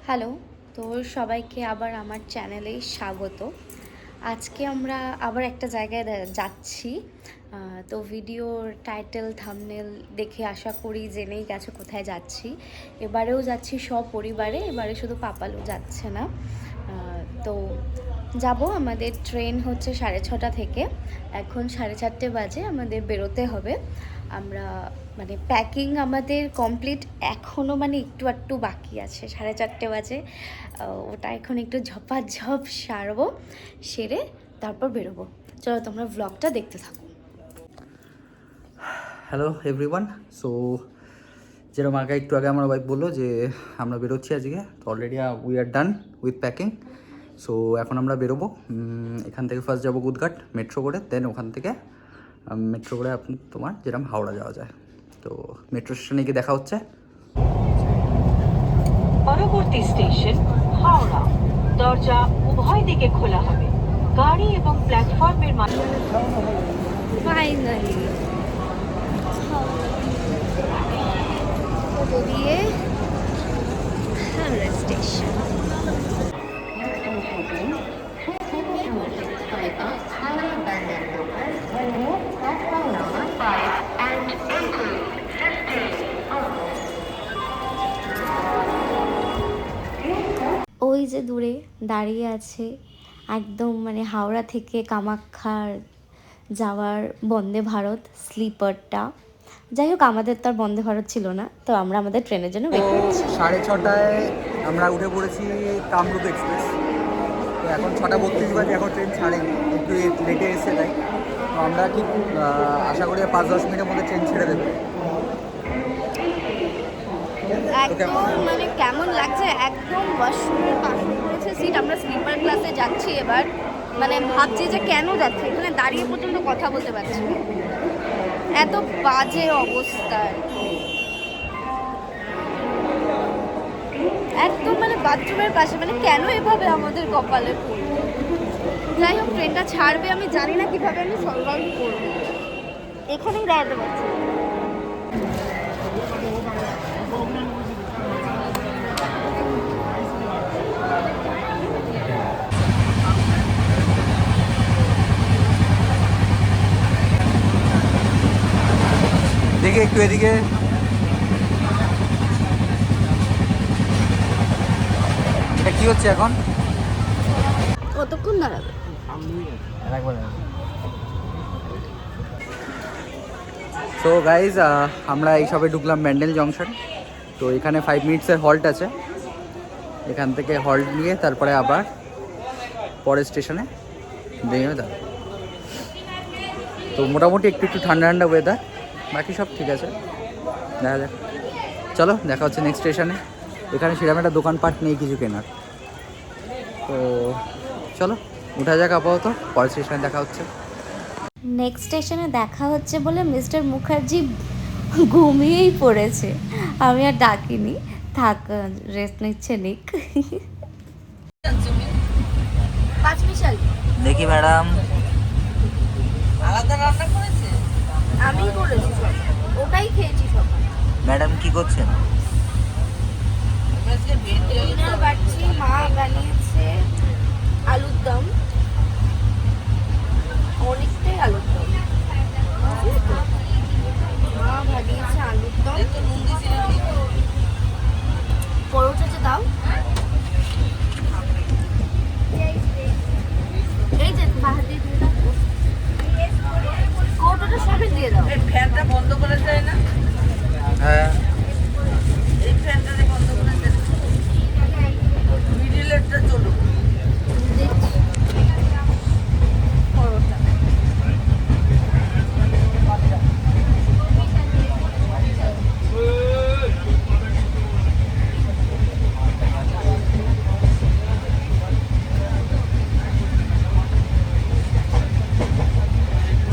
Hello, তো সবাইকে আবার আমার চ্যানেলে স্বাগত। আজকে আমরা আবার একটা জায়গায় যাচ্ছি। তো ভিডিওর টাইটেল থাম্বনেল দেখে আশা করি জেনেই গেছো কোথায় যাচ্ছি। এবারেও যাচ্ছি সপরিবারে, এবারে শুধু পাপালু যাচ্ছে না। তো যাব, আমাদের ট্রেন হচ্ছে 6:30 থেকে। এখন 4:30 বাজে, আমাদের বেরোতে হবে। আমরা মানে প্যাকিং আমাদের কমপ্লিট, এখনও মানে একটু বাকি আছে। 4:30 বাজে, ওটা এখন একটু ঝপাঝপ সারবো, সেরে তারপর বেরোবো। চলো তোমরা ভ্লগটা দেখতে থাকো। Hello everyone. সো যেরকম একটু আগে আমার ওয়াইফ বললো যে আমরা বেরোচ্ছি আজকে, তো already we are done with packing. So এখন আমরা বেরোবো। এখান থেকে ফার্স্ট যাবো গুদঘাট মেট্রো করে, দেন ওখান থেকে মেট্রো করে তোমার যেরকম হাওড়া যাওয়া যায়। তো মেট্রো স্টেশনে গিয়ে দেখা হচ্ছে। পরবর্তী স্টেশন হাওড়া। দরজা উভয় দিকে খোলা হবে। গাড়ি এবং প্ল্যাটফর্মের মাঝখানে ফাইনালি বেরিয়ে হাওড়া স্টেশন। ওই যে দূরে দাঁড়িয়ে আছে একদম মানে হাওড়া থেকে কামাখ্যার যাওয়ার বন্দে ভারত স্লিপারটা। যাই হোক, আমাদের তো আর বন্দে ভারত ছিল না, তো আমরা আমাদের ট্রেনের জন্য ওয়েট করছি। 6:30টায় আমরা উঠে পড়েছি কামরূপ এক্সপ্রেস। তো এখন 6:32 বাজে, এখন ট্রেন ছাড়েনি, একটু লেটে এসে তাই। তো আমরা ঠিক আশা করি 5-10 মিনিটের মধ্যে ট্রেন ছেড়ে দেবে। একদম মানে কেমন লাগছে, একদম ওয়াশরুমের পাশে পড়েছে সিট। আমরা স্লিপার ক্লাসে যাচ্ছি এবার, মানে ভাবছি যে কেন যাচ্ছি, এখানে দাঁড়িয়ে পর্যন্ত কথা বলতে পারছি না, এত বাজে অবস্থা। একদম মানে বাথরুমের পাশে, মানে কেন এভাবে আমাদের কপালে পড়লো। যাই হোক, ট্রেনটা ছাড়বে, আমি জানি না কিভাবে আমি সার্ভাইভ করবো, এখানেই দাঁড়াতে পারছি। দেখি একটু এদিকে। এটা কি হচ্ছে এখন? কতক্ষণ দাঁড়াবে? সো গাইজ, আমরা এইসবে ঢুকলাম ব্যান্ডেল জংশন। তো এখানে 5 মিনিটসের হল্ট আছে, এখান থেকে হল্ট নিয়ে তারপরে আবার পরের স্টেশনে বেরিয়ে যাবে। তো মোটামুটি একটু ঠান্ডা ঠান্ডা ওয়েদার, বাকি সব ঠিক আছে, দেখা যাক। চলো দেখা হচ্ছে নেক্সট স্টেশনে। এখানে সেরকম একটা দোকানপাট নেই কিছু কেনার, তো চলো উঠা যাক। আপাতত পরের স্টেশনে দেখা হচ্ছে। নেক্সট স্টেশনে দেখা হচ্ছে বলে মিস্টার মুখার্জি ঘুমিয়েই পড়েছে, আমি আর ডাকিনি, থাক রেস্ট নিচ্ছে নিক। 5 মিশাল দেখি ম্যাডাম, আলাদা রান্না করেছে। আমি করেছি সব, ওটাই খেয়েছি সব। ম্যাডাম কি করছেন? ডিনার বাড়ছি, মা বানিয়েছে আলুর দম, অনেকটাই আলুর দম। মা বানিয়েছে আলুর দম, পরোটাতে দাও, এই যে বাহাদি দিয়ে দাও, কৌটোটা সবই দিয়ে দাও। ফ্যানটা বন্ধ করা যায় না? হ্যাঁ, এই ফ্যানটা বন্ধ করা যায় না, মিডিলেরটা চলো। পরোটা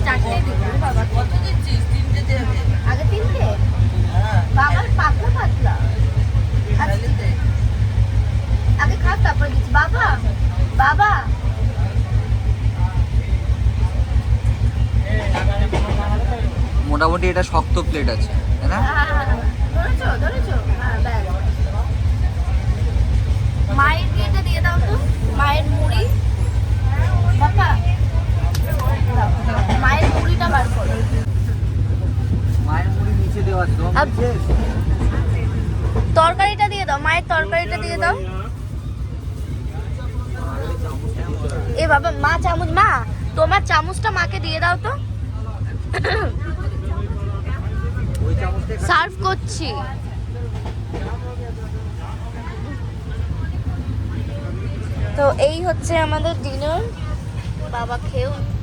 চারটে দিবো বাবা। কত দিচ্ছিস? 3টে দেবে। আগে 3টে হ্যাঁ, বাবার পাতলা পাতলা। তাহলে দে। আগে খা তারপরে দিচ্ছি। বাবা বাবা মোটামুটি এটা শক্ত প্লেট আছে, তাই না? ধরেছো ধরেছো, হ্যাঁ ব্যাস। মায়ের মুড়ি। বাবা মায়ের মুড়িটা বার করো। মায়ের মুড়ি নিচে দেওয়া আছে, তোমার মুড়ি শেষ? তরকারিটা দিয়ে দাও, মায়ের তরকারিটা দিয়ে দাও। এ বাবা মা চামচ, মা তোমার চামচটা মাকে দিয়ে দাও তো। ওই চামচটা সার্ভ করছি। তো এই হচ্ছে আমাদের ডিনার। বাবা খেয়েও নিচ্ছে।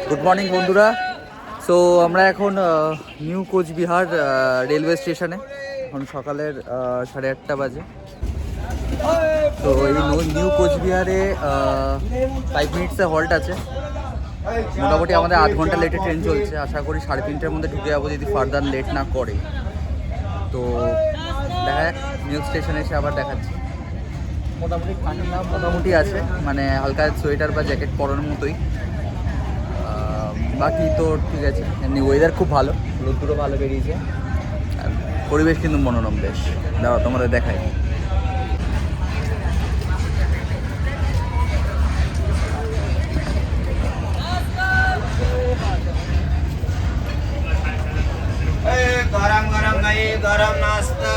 গুড মর্নিং বন্ধুরা। সো আমরা এখন নিউ কোচবিহার রেলওয়ে স্টেশনে। এখন সকালের 8:30 বাজে। তো এই নিউ কোচবিহারে 5 মিনিটসে হল্ট আছে। মোটামুটি আমাদের 8 ঘন্টা লেটে ট্রেন চলছে। আশা করি 3:30টার মধ্যে ঢুকে যাবো, যদি ফার্দার লেট না করে। তো দেখা যাক, নিউ স্টেশনে এসে আবার দেখাচ্ছি। মোটামুটি ঠান্ডা মোটামুটি আছে, মানে হালকা সোয়েটার বা জ্যাকেট পরানোর মতোই। বাকি তো ঠিক আছে, এমনি ওয়েদার খুব ভালো, রোদ্দুরও ভালো বেরিয়েছে, আর পরিবেশ কিন্তু মনোরম বেশ। দাঁড়াও তোমাদের দেখাই। गरम गरम दही गरम नाश्ता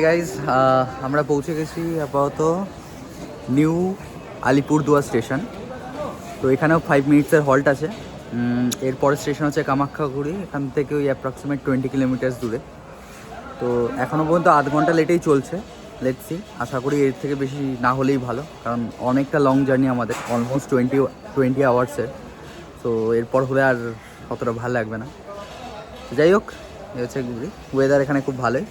গাইজ আমরা পৌঁছে গেছি আপাতত নিউ আলিপুরদুয়ার স্টেশন। তো এখানেও 5 মিনিটসের হল্ট আছে। এরপরের স্টেশন হচ্ছে কামাখ্যাগুড়ি, এখান থেকে ওই অ্যাপ্রক্সিমেট 20 কিলোমিটার্স দূরে। তো এখনও পর্যন্ত 8 ঘন্টা লেটেই চলছে। লেটস সি, আশা করি এর থেকে বেশি না হলেই ভালো, কারণ অনেকটা লং জার্নি আমাদের, অলমোস্ট 20 আওয়ার্সের। তো এরপর হলে আর অতটা ভালো লাগবে না। যাই হোক, এই হচ্ছে গুড়ি। ওয়েদার এখানে খুব ভালোই,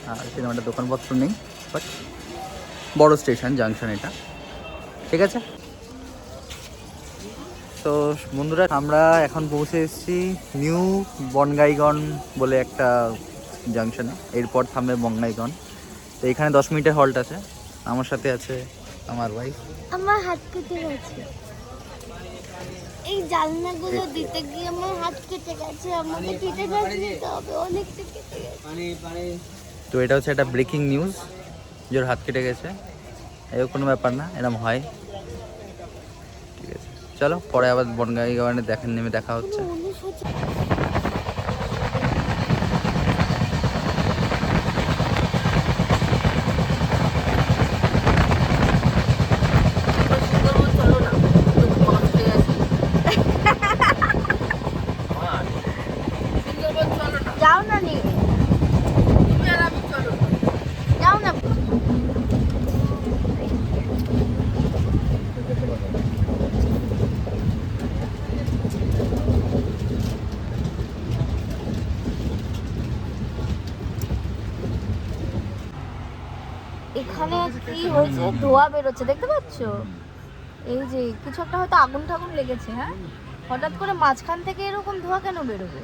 আর সেরকম একটা দোকানপত্র নেই, বাট বড় স্টেশন জাংশন এটা, ঠিক আছে। তো বন্ধুরা, আমরা এখন পৌঁছে এসেছি নিউ বনগাইগন বলে একটা জাংশনে। এরপর থামবে বনগাইগন। তো এখানে 10 মিনিটের হল্ট আছে। আমার সাথে আছে আমার ওয়াইফ। আমার হাত কেটে গেছে, এই জানলাগুলো দিতে গিয়ে আমার হাত কেটে গেছে। আমাকে কেটে দিতে হবে, অনেকটা কেটে গেছে। তো এটা হচ্ছে একটা ব্রেকিং নিউজ, যে ওর হাত কেটে গেছে। এরকম কোনো ব্যাপার না, এরকম হয়, ঠিক আছে। চলো পরে আবার বনগাইগনে নেমে দেখা হচ্ছে। যাও না নি, যাও না। এখানে কি হয়েছে, ধোঁয়া বেরোচ্ছে দেখতে পাচ্ছ? এই যে কিছু একটা হয়তো আগুন টাগুন লেগেছে। হ্যাঁ, হঠাৎ করে মাঝখান থেকে এরকম ধোঁয়া কেন বেরোবে?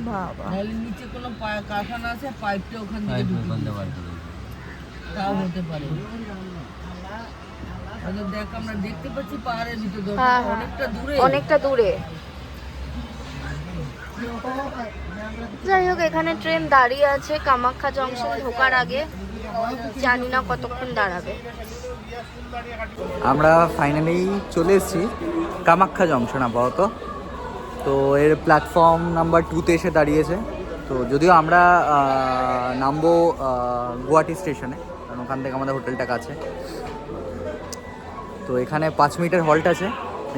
বাবা, নিচে কোনো কারখানা আছে, পাইপটা ওখান থেকে তাও হতে পারে। দেখ, আমরা দেখতে পাচ্ছি পাহাড়ের ভিতরে অনেকটা দূরে, অনেকটা দূরে। যাই হোক, এখানে ট্রেন দাঁড়িয়ে আছে কামাখ্যা জংশন ঢোকার আগে। জানি না কতক্ষণ দাঁড়াবে। আমরা ফাইনালি চলে এসেছি কামাখ্যা জংশন আপাতত। তো এর প্ল্যাটফর্ম নাম্বার 2তে এসে দাঁড়িয়েছে। তো যদিও আমরা নামবো গুয়াহাটি স্টেশনে, কারণ ওখান থেকে আমাদের হোটেলটা কাছে। তো এখানে 5 মিনিটের হল্ট আছে।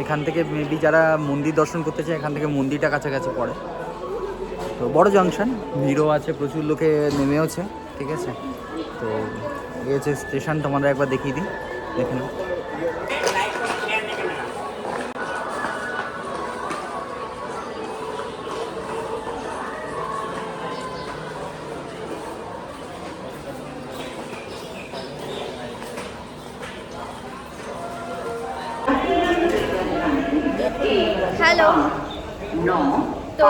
এখান থেকে মেবি যারা মন্দির দর্শন করতে চায়, এখান থেকে মন্দিরটা কাছাকাছি পড়ে। তো বড় জংশন, ভিড়ও আছে, প্রচুর লোকে নেমেওছে, ঠিক আছে। তো এই হচ্ছে স্টেশন, তোমাদের একবার দেখিয়ে দিই, দেখে নাও। হ্যালো, তো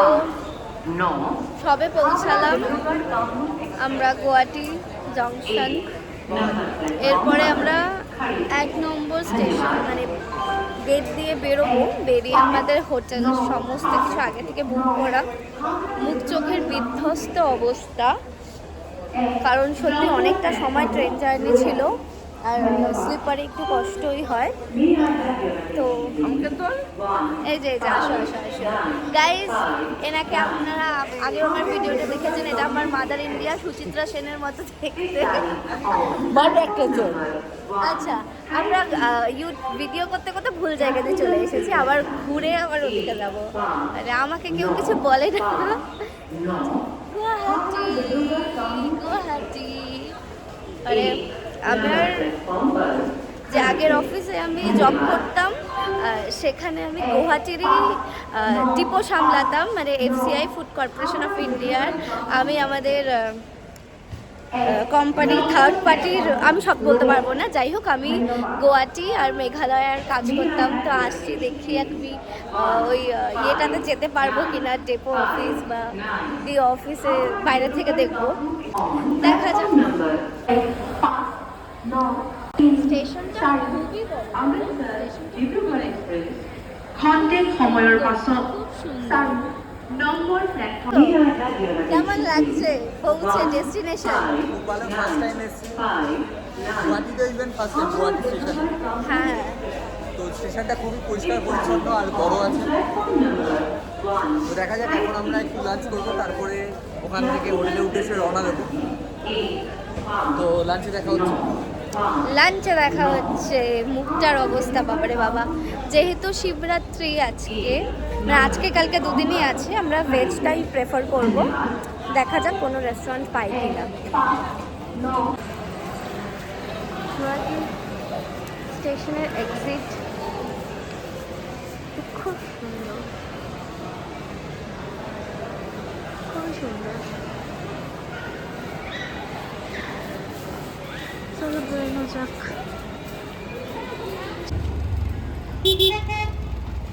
সবে পৌঁছালাম আমরা গুয়াহাটি জংশন। এরপরে আমরা 1 নম্বর স্টেশন মানে গেট দিয়ে বেরোবো। বেরিয়ে আমাদের হোটেল সমস্ত কিছু আগে থেকে বুক করা, মুখ চোখের বিধ্বস্ত অবস্থা, কারণ সত্যি অনেকটা সময় ট্রেন জার্নি ছিল আর স্লিপারে একটু কষ্টই হয়। তো এই যে আসো আসো আসো গাইজ, এনাকে আপনারা আগের আমার ভিডিওটা দেখেছেন, এটা আমার মাদার ইন্ডিয়া সুচিত্রা সেনের মতো দেখতে। আচ্ছা, আমরা ভিডিও করতে করতে ভুল জায়গাতে চলে এসেছি, আবার ঘুরে আবার ওদিকে যাবো। আরে আমাকে কেউ কিছু বলে না। গুয়াহাটি গুয়াহাটি, আরে আমার যে আগের অফিসে আমি জব করতাম সেখানে আমি গুয়াহাটিরই ডিপো সামলাতাম, মানে FCI ফুড কর্পোরেশন অফ ইন্ডিয়ার। আমি আমাদের কোম্পানি থার্ড পার্টির, আমি সব বলতে পারবো না, যাই হোক আমি গুয়াহাটি আর মেঘালয়ার কাজ করতাম। তো আসছি দেখি আমি ওই ইয়েটাতে যেতে পারবো কিনা, ডেপো অফিস বা ডি অফিসে বাইরে থেকে দেখবো, দেখা যাক। স্টেশনটা খুবই বড়, খন্তেক সময়ৰ পাছত খুব সুন্দর। নম্বৰ প্লেটফৰ্ম কেমন লাগছে পৌঁছে ডেস্টিনেশন? ভোপালে ফার্স্ট টাইম এসেছি, গুয়াহাটিতে even first time Guwahati station. হ্যাঁ, তো স্টেশনটা খুবই পরিষ্কার পরিচ্ছন্ন আর বড় আছে। তো দেখা যাক, এখন আমরা একটু লাঞ্চ করবো, তারপরে ওখান থেকে হোটেলে উঠে এসে রওনা দেবো। তো লাঞ্চে দেখা হচ্ছে। লাঞ্চে দেখা হচ্ছে। মুখটার অবস্থা বাবারে বাবা, যেহেতু শিবরাত্রি আজকে, মানে আজকে কালকে দুদিনই আছে, আমরা ভেজটাই প্রেফার করব। দেখা যাক কোনো রেস্টুরেন্ট পাই কিনা। গুয়াহাটি স্টেশনের এক্সিট খুব সুন্দর, খুবই সুন্দর। চলো বেরোনো যাক।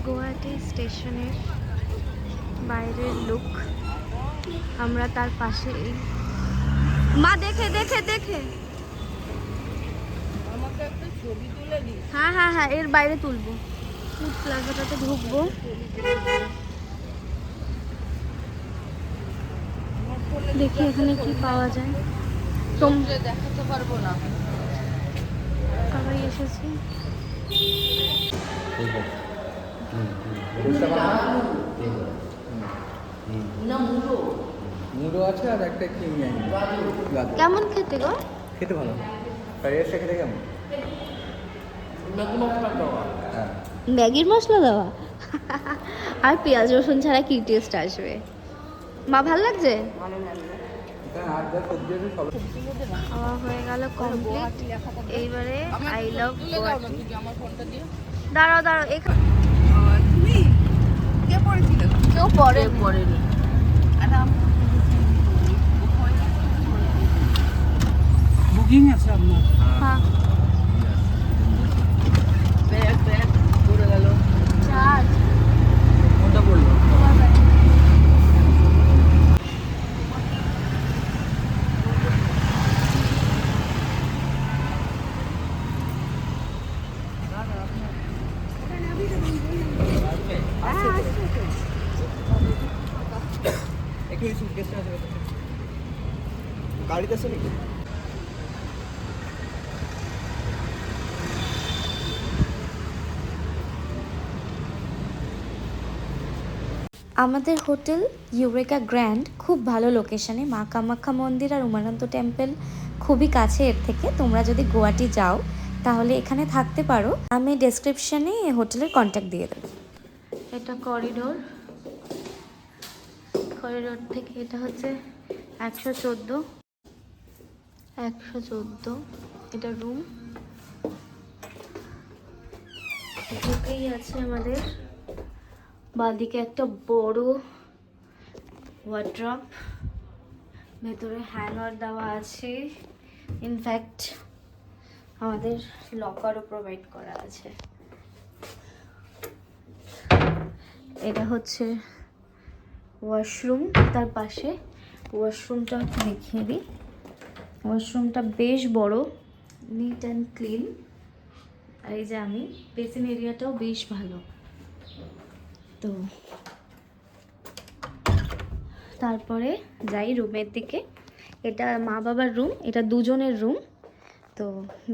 গুয়াহাটি স্টেশনের বাইরের লুক, আমরা তার পাশে মা দেখে দেখে দেখে আমাকে একটা ছবি তুলে দিই। হ্যাঁ হ্যাঁ হ্যাঁ, এর বাইরে তুলবো। ফুড প্লাজাটাতে ঢুকবো। দেখি এখানে কি পাওয়া যায়। তোমরা দেখাতে পারবো না। সবাই এসেছি। মুড়ো আছে আর একটা কি কেমন খেতে গো? খেতে ভালো। ফ্রাইড রাইসটা খেতে কেমন? হ্যাঁ, ম্যাগির মশলা দেওয়া আর পেঁয়াজ রসুন ছাড়া কি টেস্ট আসবে? মা ভাল লাগছে? এখানে আর যা সবজি আছে সব খাওয়া হয়ে গেল কমপ্লিট। এইবারে আই লাভ গুয়াহাটি। আমার ফোনটা দিয়ে দাঁড়াও দাঁড়াও, এখানে তুমি কে পড়েছিল? কেউ পরে পড়েনি। বুকিং আছে আপনার? হ্যাঁ ব্যাগ ব্যাগ পড়ে গেল। চার কোনটা বললো? তোমার ব্যাগ। একটু এই সুটকেসটা আছে গাড়িতে আছে নাকি? আমাদের হোটেল ইউরেকা গ্র্যান্ড খুব ভালো লোকেশনে, মা কামাখ্যা মন্দির আর উমানন্দ টেম্পল খুবই কাছে এর থেকে। তোমরা যদি গুয়াহাটি যাও তাহলে এখানে থাকতে পারো। আমি ডেসক্রিপশনে হোটেলের কন্ট্যাক্ট দিয়ে দেবো। এটা করিডোর, করিডোর থেকে এটা হচ্ছে 114 এটা রুম। ঢুকেই আছে আমাদের বাঁদিকে একটা বড় ওয়ার্ড্রপ, ভেতরে হ্যাঙ্গার দেওয়া আছে, ইনফ্যাক্ট আমাদের লকারও প্রোভাইড করা আছে। এটা হচ্ছে ওয়াশরুম, তার পাশে ওয়াশরুমটা একটু দেখিয়ে দিই। ওয়াশরুমটা বেশ বড়, নিট অ্যান্ড ক্লিন। আর এই যে আমি, বেসিন এরিয়াটাও বেশ ভালো। তো তারপরে যাই রুমের দিকে। এটা মা বাবার রুম, এটা দুজনের রুম। তো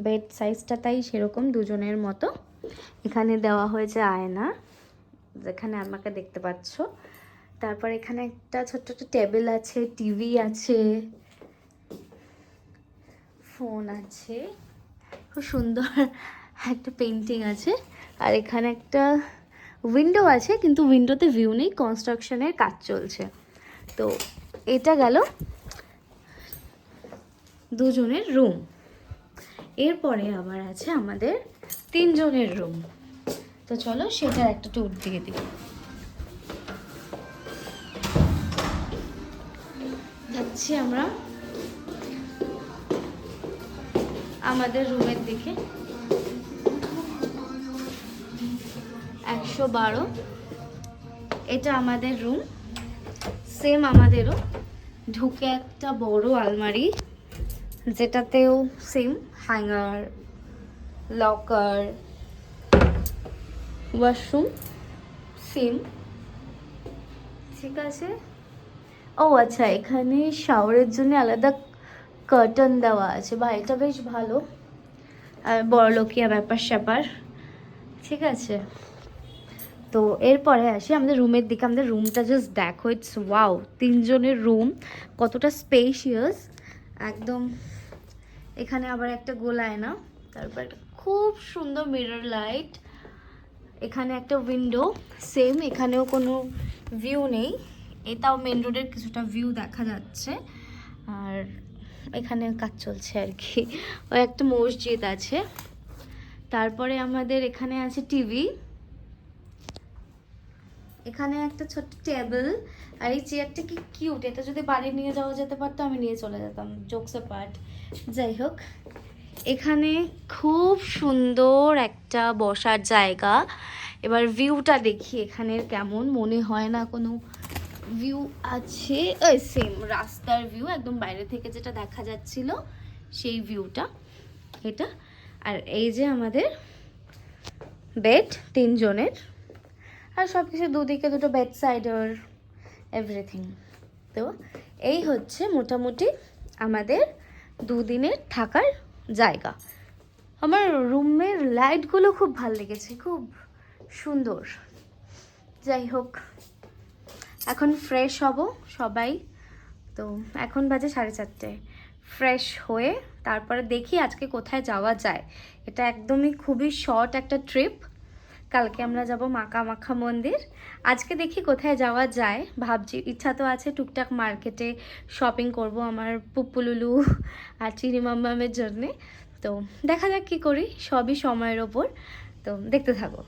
বেড সাইজটা তাই সেরকম দুজনের মতো। এখানে দেওয়া হয়েছে আয়না, যেখানে আমাকে দেখতে পাচ্ছ। তারপর এখানে একটা ছোট্ট একটা টেবিল আছে, টিভি আছে, ফোন আছে, খুব সুন্দর একটা পেন্টিং আছে। আর এখানে একটা উইন্ডো আছে, কিন্তু উইন্ডোতে ভিউ নেই, কনস্ট্রাকশনের কাজ চলছে। তো এটা গেল দুজনের রুম। এরপরে আবার আছে আমাদের 3 জনের রুম। তো চলো সেটার একটা ট্যুর দিয়ে দিই। যাচ্ছি আমরা আমাদের রুমের দিকে। 112, এটা আমাদের রুম, সেম আমাদেরও। ঢুকে একটা বড় আলমারি, যেটাতেও same hanger, locker, washroom same, ঠিক আছে। ও আচ্ছা, এখানে শাওয়ারের জন্য আলাদা কার্টন দেওয়া আছে, বা এটা বেশ ভালো। আর বড়লোকিয়া ব্যাপার স্যাপার, ঠিক আছে। তো এরপরে আসি আমাদের রুমের দিকে। আমাদের রুমটা জাস্ট দেখো, ইটস ওয়াও। 3 জনের রুম, কতটা স্পেশিয়াস একদম। এখানে আবার একটা গোল আয়না, তারপর একটা খুব সুন্দর মিরর লাইট। এখানে একটা উইন্ডো, সেম এখানেও কোনো ভিউ নেই, এটাও মেন রোডের কিছুটা ভিউ দেখা যাচ্ছে। আর এখানে কাজ চলছে আর কি। ওই একটা মসজিদ আছে। তারপরে আমাদের এখানে আছে টিভি, এখানে একটা ছোট্ট টেবিল। আর এই চেয়ারটা কি কিউট, এটা যদি বাড়ি নিয়ে যাওয়া যেতে পারতো আমি নিয়ে চলে যেতাম, জোকস পার্ট। যাই হোক, এখানে খুব সুন্দর একটা বসার জায়গা। এবার ভিউটা দেখি এখানের কেমন, মনে হয় না কোনো ভিউ আছে। ওই সেম রাস্তার ভিউ, একদম বাইরে থেকে যেটা দেখা যাচ্ছিল সেই ভিউটা এটা। আর এই যে আমাদের বেড 3 জনের, আর সব কিছু দুদিকে দুটো বেড সাইডার, এভরিথিং। তো এই হচ্ছে মোটামুটি আমাদের 2 দিনের থাকার জায়গা। আমার রুমের লাইটগুলো খুব ভালো লেগেছে, খুব সুন্দর। যাই হোক, এখন ফ্রেশ হব সবাই। তো এখন বাজে 4:30। ফ্রেশ হয়ে তারপরে দেখি আজকে কোথায় যাওয়া যায়। এটা একদমই খুবই শর্ট একটা ট্রিপ। কালকে আমরা যাব মাকামাখা মন্দির। আজকে দেখি কোথায় যাওয়া যায়, ভাবছি। ইচ্ছা তো আছে টুকটাক মার্কেটে শপিং করব আমার পুপ্পুলুলু আর চিনি মাম্মামের জন্যে। তো দেখা যাক কী করি, সবই সময়ের ওপর। তো দেখতে থাকো।